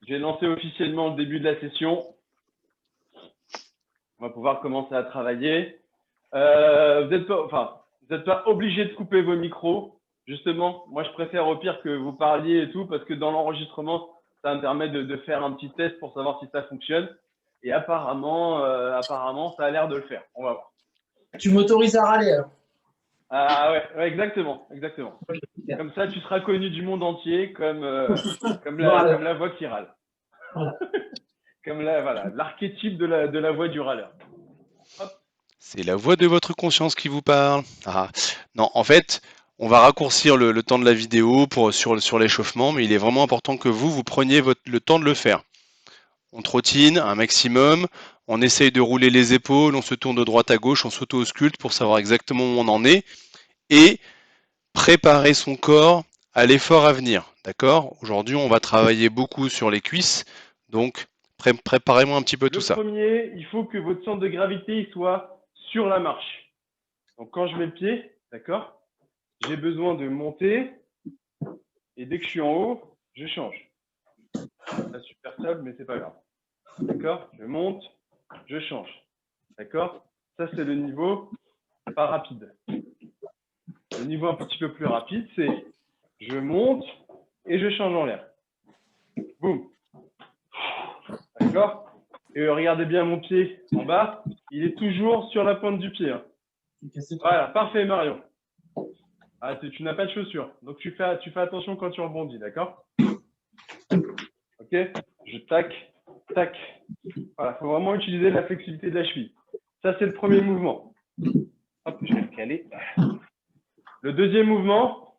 Je vais lancer officiellement le début de la session. On va pouvoir commencer à travailler. Vous n'êtes pas obligé de couper vos micros. Justement, moi, je préfère au pire que vous parliez et tout, parce que dans l'enregistrement, ça me permet de faire un petit test pour savoir si ça fonctionne. Et apparemment, ça a l'air de le faire. On va voir. Tu m'autorises à râler alors. Ah ouais, exactement. Okay, comme ça, tu seras connu du monde entier comme la voix qui râle. Voilà. Comme l'archétype de la voix du râleur. C'est la voix de votre conscience qui vous parle. Ah. Non, en fait, on va raccourcir le temps de la vidéo sur l'échauffement, mais il est vraiment important que vous preniez le temps de le faire. On trottine un maximum, on essaye de rouler les épaules, on se tourne de droite à gauche, on s'auto-ausculte pour savoir exactement où on en est et préparer son corps à l'effort à venir. D'accord? Aujourd'hui, on va travailler beaucoup sur les cuisses, donc préparez-moi un petit peu tout ça. Le premier, il faut que votre centre de gravité soit sur la marche. Donc quand je mets le pied, d'accord, j'ai besoin de monter et dès que je suis en haut, je change. C'est pas super stable, mais c'est pas grave. D'accord? Je monte, je change. D'accord? Ça, c'est le niveau pas rapide. Le niveau un petit peu plus rapide, c'est je monte et je change en l'air. Boum. D'accord? Et regardez bien mon pied en bas, il est toujours sur la pointe du pied. Hein. Voilà, parfait Marion. Ah, tu n'as pas de chaussures, donc tu fais attention quand tu rebondis, d'accord? Ok? Je tac, tac. Voilà, il faut vraiment utiliser la flexibilité de la cheville. Ça, c'est le premier mouvement. Hop, je vais le caler. Le deuxième mouvement,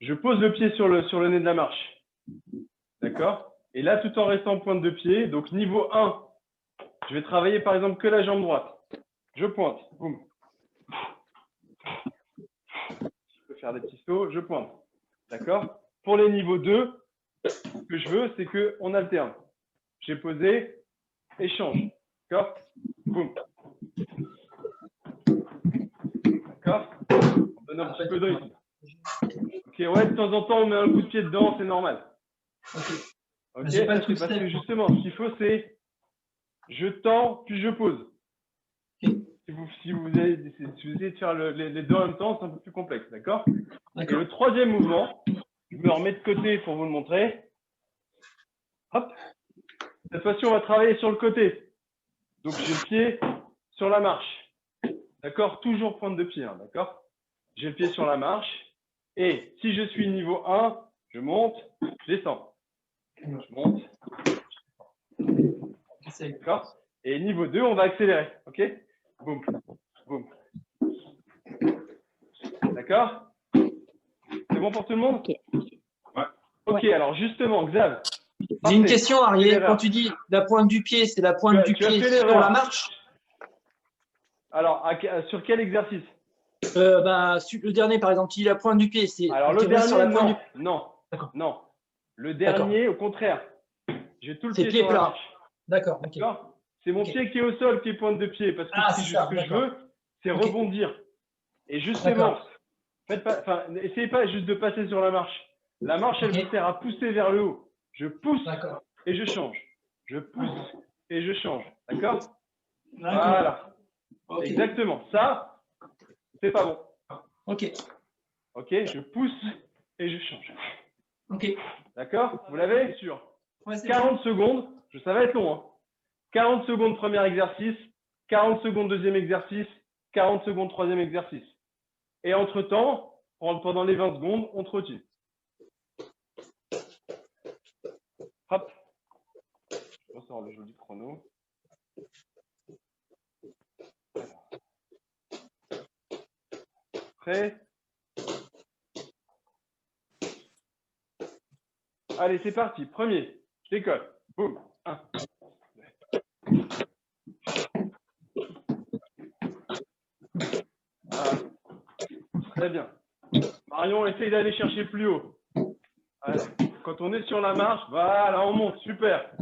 je pose le pied sur le nez de la marche. D'accord? Et là, tout en restant en pointe de pied, donc niveau 1, je vais travailler par exemple que la jambe droite. Je pointe. Boum. Je peux faire des petits sauts, je pointe. D'accord? Pour les niveaux 2, ce que je veux, c'est qu'on alterne. J'ai posé, échange. D'accord? Boum. D'accord? On donne un petit peu de rythme. Ok, ouais, de temps en temps, on met un coup de pied dedans, c'est normal. Ok, ça, c'est parce que justement, ce qu'il faut, c'est je tends, puis je pose. Si vous essayez de faire les deux en même temps, c'est un peu plus complexe, d'accord? Et le troisième mouvement, je me remets de côté pour vous le montrer. Hop. Cette fois-ci, on va travailler sur le côté. Donc, j'ai le pied sur la marche. D'accord? Toujours pointe de pied, hein, d'accord? J'ai le pied sur la marche. Et si je suis niveau 1, je monte, je descends. Je monte. D'accord? Et niveau 2, on va accélérer. OK? Boum. Boum. D'accord? C'est bon pour tout le monde? OK. Ouais. OK, alors justement, Xav. J'ai une question, Ariel. Quand tu dis la pointe du pied, c'est la pointe du pied sur la marche? Alors, sur quel exercice? Le dernier, par exemple, tu dis la pointe du pied, c'est. Alors, le dernier, sur la pointe non. Le dernier, au contraire. J'ai tout le pied sur la marche. D'accord. Okay. C'est mon pied qui est au sol qui est pointe de pied. Parce que ce que je veux, c'est rebondir. Et justement, essayez pas juste de passer sur la marche. La marche, elle vous sert à pousser vers le haut. Je pousse et je change. Je pousse et je change. D'accord? Voilà. Okay. Exactement. Ça, c'est pas bon. OK. OK, je pousse et je change. OK. D'accord? Vous l'avez? Sûr. Ouais, 40 secondes. Ça va être long. Hein. 40 secondes premier exercice, 40 secondes deuxième exercice, 40 secondes troisième exercice. Et entre-temps, pendant les 20 secondes, on trottine. Hop. Je ressors le joli chrono. Prêt? Allez, c'est parti. Premier, je décolle. Boum. 1. Voilà. Très bien. Marion, essaye d'aller chercher plus haut. Allez. Quand on est sur la marche, voilà, on monte. Super.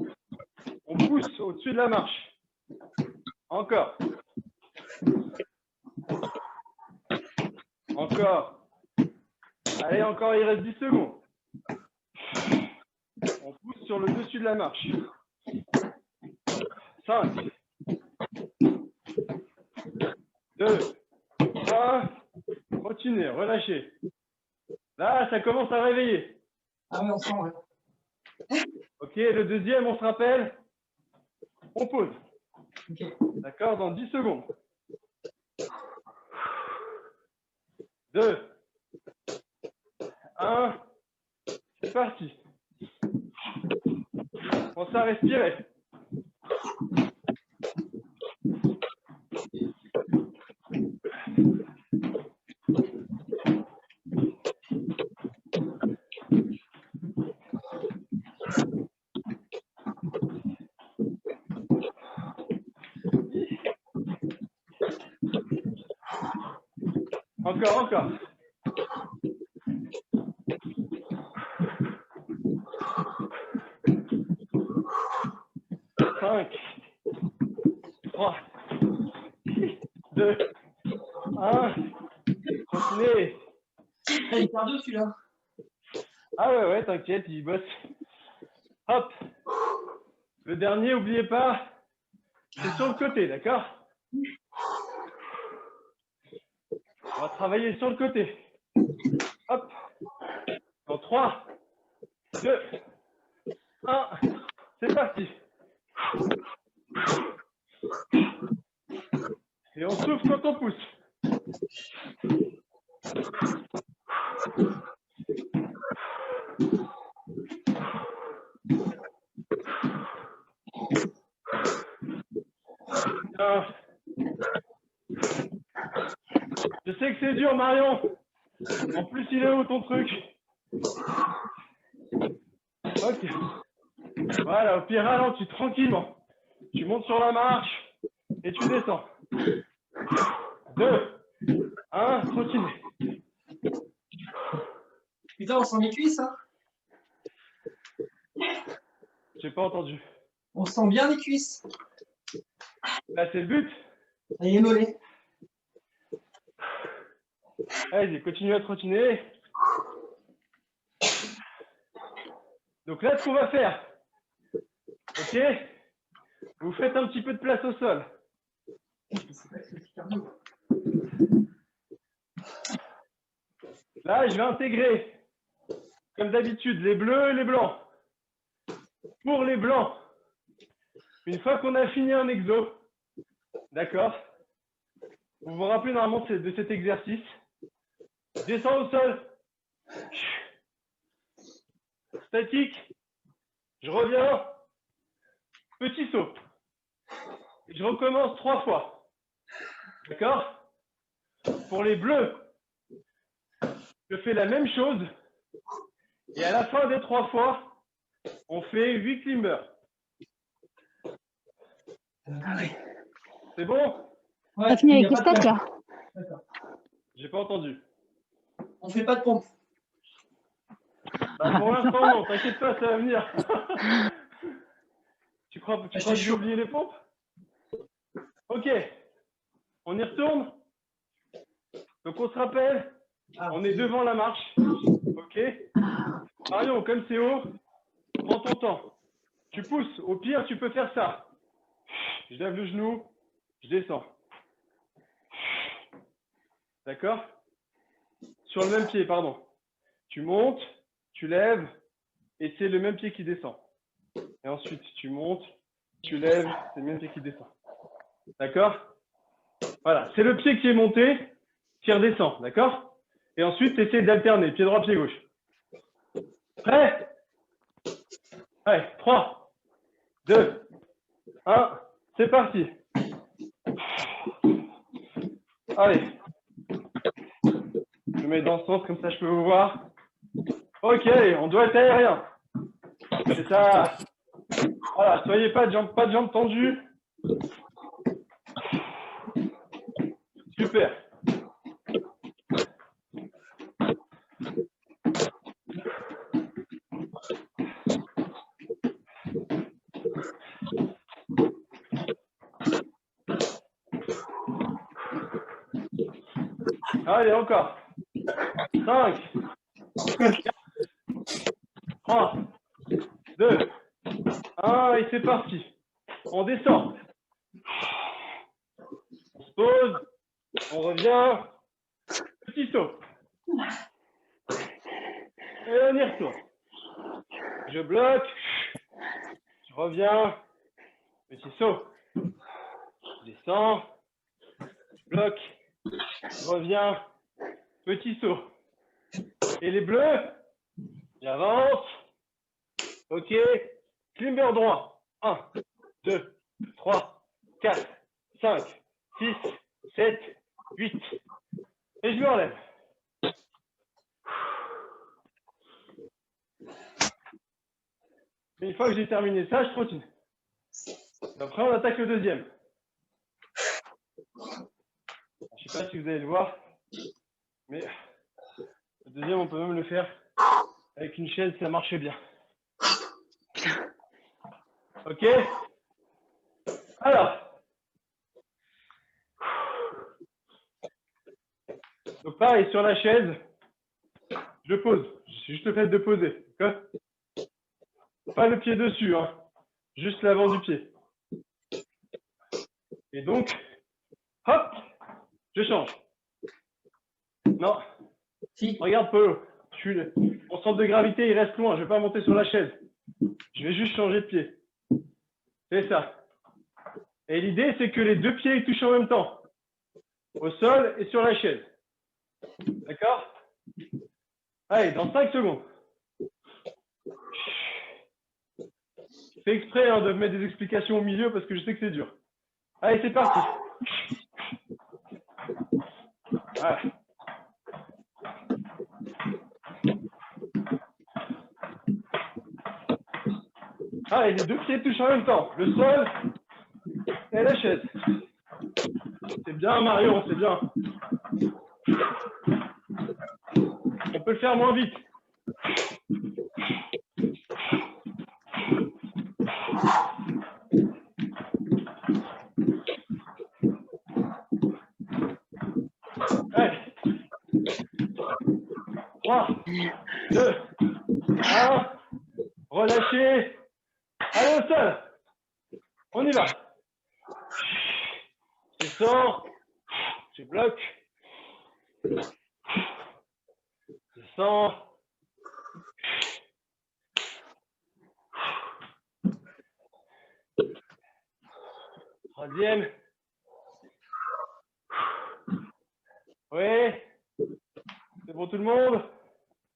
On pousse au-dessus de la marche. Encore. Encore. Allez, encore, il reste 10 secondes. On pousse sur le dessus de la marche. 5, 2, 1. Continuez, relâchez. Là, ça commence à réveiller. Ah oui, on sent, ouais. Ok, le deuxième, on se rappelle. On pose. Okay. D'accord, dans 10 secondes. 2, 1. C'est parti. Pensez à respirer. Encore. 5, 3, 2, 1. Continuez. Il est cardio celui-là. Ah ouais, t'inquiète, il bosse. Hop. Le dernier, n'oubliez pas, c'est sur le côté, d'accord? On va travailler sur le côté. Hop. Dans 3, 2, 1. C'est parti. Et on souffle quand on pousse. Je sais que c'est dur, Marion. En plus, il est où ton truc? Ok. Voilà, au pire, ralentis tranquillement. Tu montes sur la marche et tu descends. 2, 1, continue. Putain, on sent les cuisses, hein? J'ai pas entendu. On sent bien les cuisses. Là, c'est le but. Et les mollets. Allez, continue à trottiner. Donc là, ce qu'on va faire, ok, vous faites un petit peu de place au sol. Là, je vais intégrer, comme d'habitude, les bleus et les blancs. Pour les blancs, une fois qu'on a fini un exo, d'accord, vous vous rappelez normalement de cet exercice, descends au sol, statique, je reviens, petit saut. Et je recommence 3 fois. D'accord? Pour les bleus, je fais la même chose. Et à la fin des 3 fois, on fait 8 climbers. Ah ouais. C'est bon? Ouais, T'as fini avec les stats là? J'ai pas entendu. On fait pas de pompe. Bah, pour l'instant, non, t'inquiète pas, ça va venir. Tu crois que j'ai oublié les pompes? Ok. On y retourne? Donc on se rappelle, on est devant la marche. Ok. Marion, comme c'est haut, prends ton temps. Tu pousses. Au pire, tu peux faire ça. Je lève le genou, je descends. D'accord? Sur le même pied, pardon. Tu montes, tu lèves, et c'est le même pied qui descend. Et ensuite, tu montes, tu lèves, c'est le même pied qui descend. D'accord? Voilà, c'est le pied qui est monté, qui redescend, d'accord? Et ensuite, tu essaies d'alterner, pied droit, pied gauche. Prêt? Allez, 3, 2, 1, c'est parti. Allez. Je me mets dans ce sens, comme ça je peux vous voir. Ok, on doit être aérien. C'est ça. Voilà, soyez pas de jambes tendues. Super. Allez, encore. 5, 4, 3, 2, 1, et c'est parti. On descend. On se pose. On revient. Petit saut. Et on y retourne. Je bloque. Je reviens. Petit saut. Je descends. Je bloque. Je reviens. Petit saut. Et les bleus, j'avance. Ok. Climber droit. 1, 2, 3, 4, 5, 6, 7, 8. Et je me relève. Et une fois que j'ai terminé ça, je trottine. Après, on attaque le deuxième. Je ne sais pas si vous allez le voir, mais le deuxième, on peut même le faire avec une chaise, ça marche bien. Ok? Alors. Donc pareil, sur la chaise, je pose. C'est juste le fait de poser. Pas le pied dessus, hein. Juste l'avant du pied. Et donc, hop, je change. Non. Si. Regarde Polo. Mon centre de gravité, il reste loin. Je ne vais pas monter sur la chaise. Je vais juste changer de pied. C'est ça. Et l'idée, c'est que les deux pieds ils touchent en même temps. Au sol et sur la chaise. D'accord? Allez, dans 5 secondes. Je fais exprès de mettre des explications au milieu parce que je sais que c'est dur. Allez, c'est parti. Voilà. Allez, les deux pieds touchent en même temps. Le sol et la chaise. C'est bien, Marion, c'est bien. On peut le faire moins vite. Allez. 3, 2, 1. Relâchez. Allez au sol. On y va. Je sors. Je bloque. Je sors. Troisième. Oui. C'est bon tout le monde?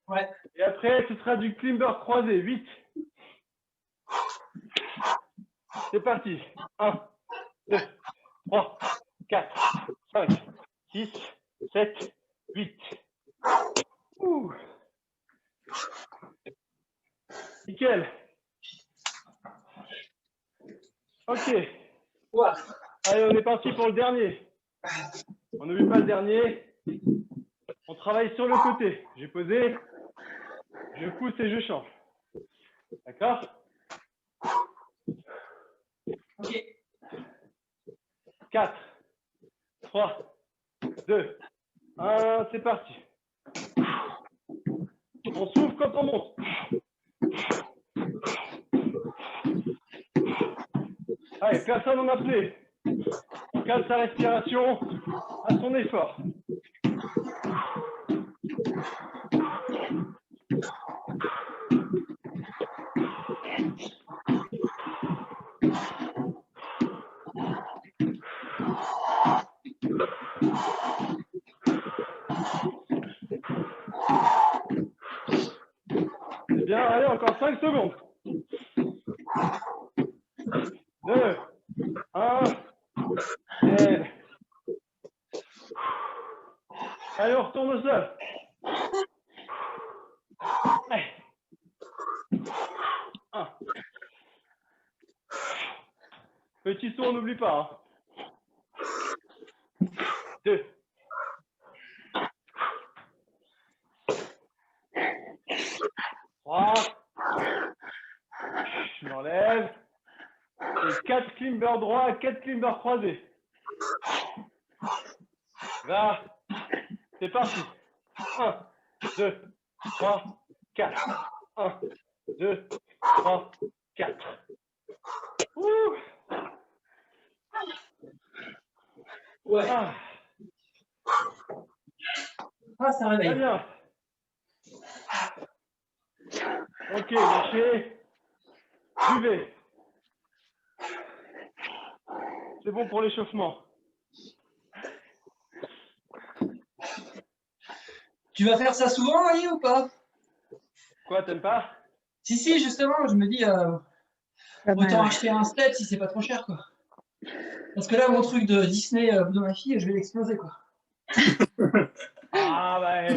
Ouais. Et après, ce sera du climber croisé. 8. C'est parti. 1, 2, 3, 4, 5, 6, 7, 8. Ouh. Nickel. Ok. Ouais. Allez, on est parti pour le dernier. On n'oublie pas le dernier. On travaille sur le côté. J'ai posé. Je pousse et je change. D'accord? Ok. 4, 3, 2, 1, c'est parti. On souffle quand on monte. Allez, personne en apnée. On calme sa respiration à son effort. C'est bien, allez, encore 5 secondes. 2, 1, et... Allez, on retourne au sol. Allez. 1. Petit saut, on n'oublie pas. 2. 3. Je m'enlève. Et 4 climber droit, 4 climber croisés. Là, c'est parti. 1, 2, 3, 4. 1, 2, 3, 4. Ouh. Ouais. Ah, ça réveille. Très bien. Ok, marchez. Buvez. C'est bon pour l'échauffement. Tu vas faire ça souvent, Ali, ou pas? Quoi, t'aimes pas? Si, justement, je me dis, autant acheter un step si c'est pas trop cher, quoi. Parce que là, mon truc de Disney de ma fille, je vais l'exploser, quoi. Ah, bah.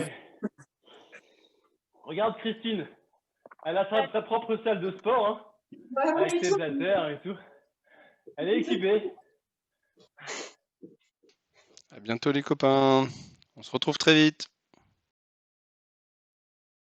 Regarde Christine. Elle a sa propre salle de sport, hein, Bah, avec oui, ses haltères et tout. Elle est équipée. À bientôt les copains. On se retrouve très vite.